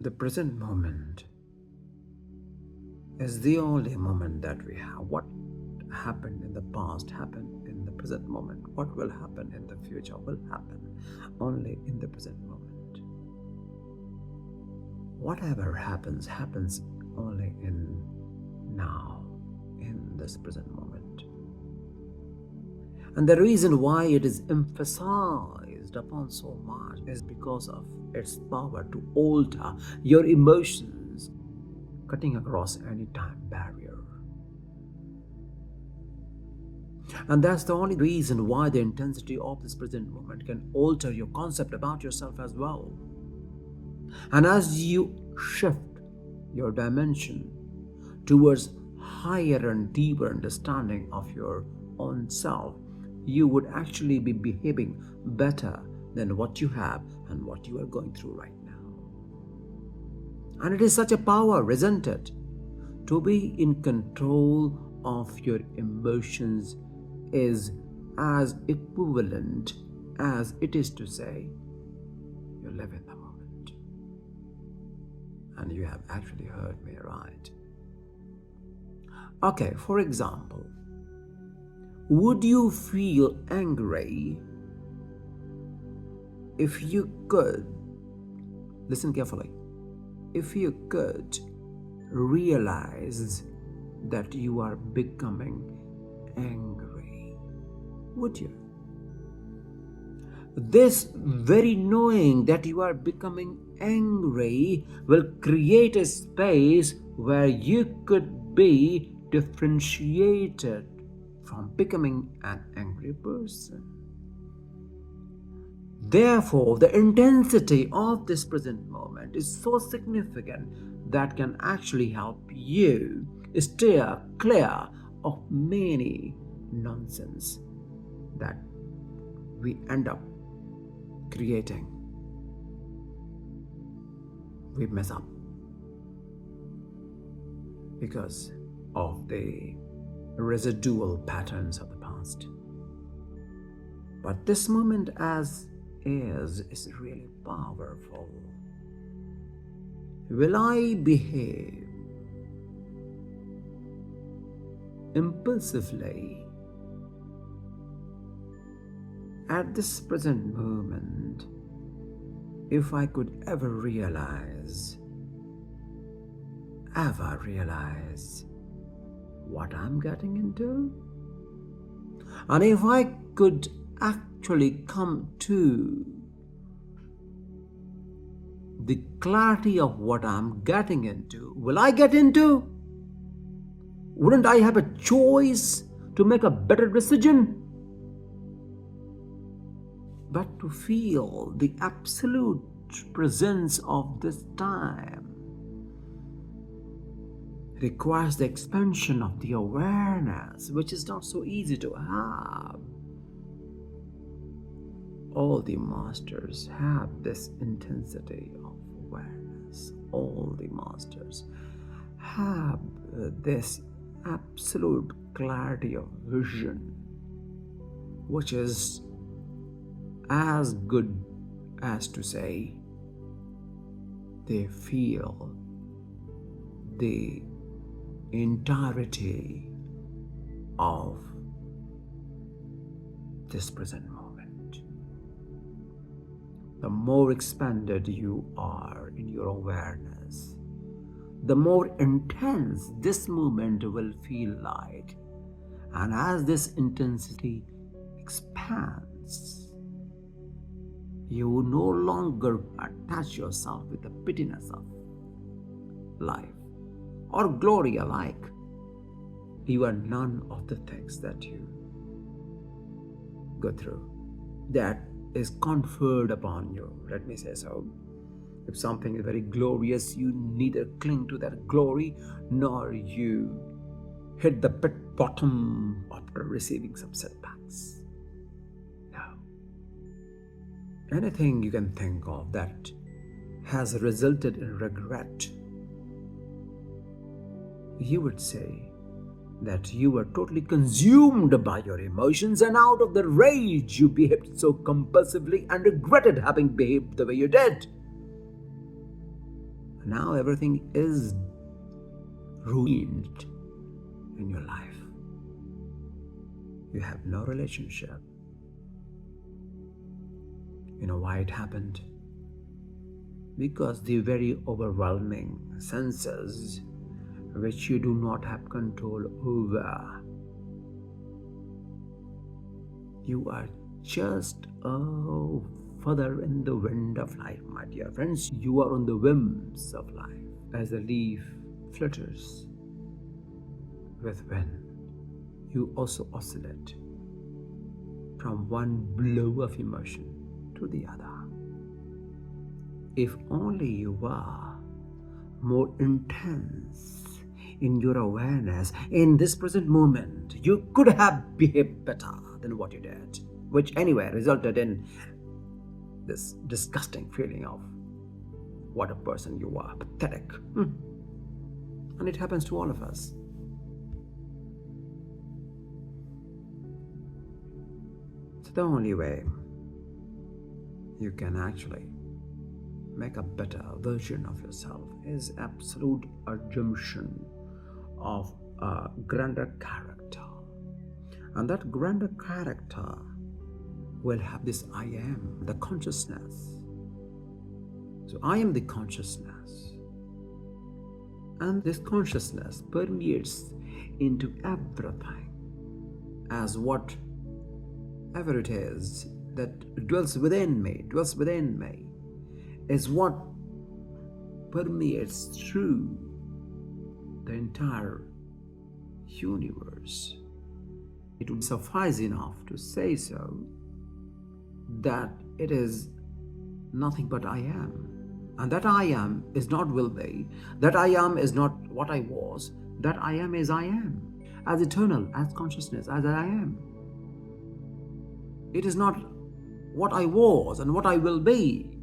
The present moment is the only moment that we have. What happened in the past happened in the present moment. What will happen in the future will happen only in the present moment. Whatever happens only in now, in this present moment. And the reason why it is emphasized upon so much is because of its power to alter your emotions, cutting across any time barrier. And that's the only reason why the intensity of this present moment can alter your concept about yourself as well. And as you shift your dimension towards higher and deeper understanding of your own self, you would actually be behaving better than what you have and what you are going through right now. And it is such a power, isn't it? To be in control of your emotions is as equivalent as it is to say you live in the moment. And you have actually heard me right. Okay, for example, would you feel angry if you could, listen carefully, if you could realize that you are becoming angry? Would you? This very knowing that you are becoming angry will create a space where you could be differentiated from becoming an angry person. Therefore, the intensity of this present moment is so significant that can actually help you steer clear of many nonsense that we end up creating. We mess up because of the residual patterns of the past. But this moment as is really powerful. Will I behave impulsively at this present moment if I could ever realize what I'm getting into? And if I could actually come to the clarity of what I'm getting into, will I get into? Wouldn't I have a choice to make a better decision? But to feel the absolute presence of this time requires the expansion of the awareness, which is not so easy to have. All the masters have this intensity of awareness. All the masters have this absolute clarity of vision, which is as good as to say they feel the entirety of this present moment. The more expanded you are in your awareness, the more intense this moment will feel like. And as this intensity expands, you will no longer attach yourself with the pettiness of life or glory alike. You are none of the things that you go through that is conferred upon you. Let me say so. If something is very glorious, you neither cling to that glory nor you hit the pit bottom after receiving some setbacks. No. Anything you can think of that has resulted in regret, you would say that you were totally consumed by your emotions, and out of the rage you behaved so compulsively and regretted having behaved the way you did. Now everything is ruined in your life. You have no relationship. You know why it happened? Because the very overwhelming senses which you do not have control over. You are just further in the wind of life, my dear friends. You are on the whims of life. As a leaf flutters with wind, you also oscillate from one blow of emotion to the other. If only you were more intense in your awareness in this present moment, you could have behaved better than what you did, which anyway resulted in this disgusting feeling of what a person you are, pathetic. And it happens to all of us. So the only way you can actually make a better version of yourself is absolute assumption of a grander character. And that grander character will have this I am, the consciousness. So I am the consciousness. And this consciousness permeates into everything as whatever it is that dwells within me, is what permeates through the entire universe. It would suffice enough to say so that it is nothing but I am. And that I am is not will be. That I am is not what I was. That I am is I am. As eternal, as consciousness, as I am. It is not what I was and what I will be.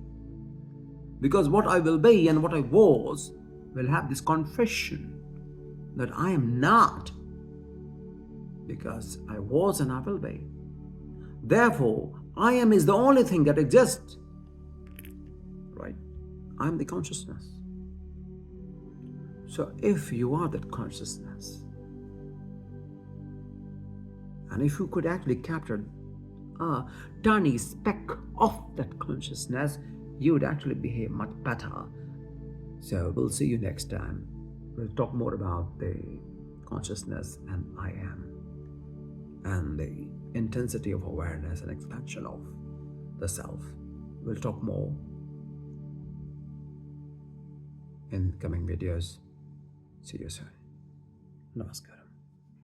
Because what I will be and what I was will have this confession that I am not. Because I was and I will be. Therefore, I am is the only thing that exists. Right? I am the consciousness. So if you are that consciousness, and if you could actually capture a tiny speck of that consciousness, you would actually behave much better. So we'll see you next time. We'll talk more about the consciousness and I am, and the intensity of awareness and expansion of the self. We'll talk more in coming videos. See you soon. Namaskar.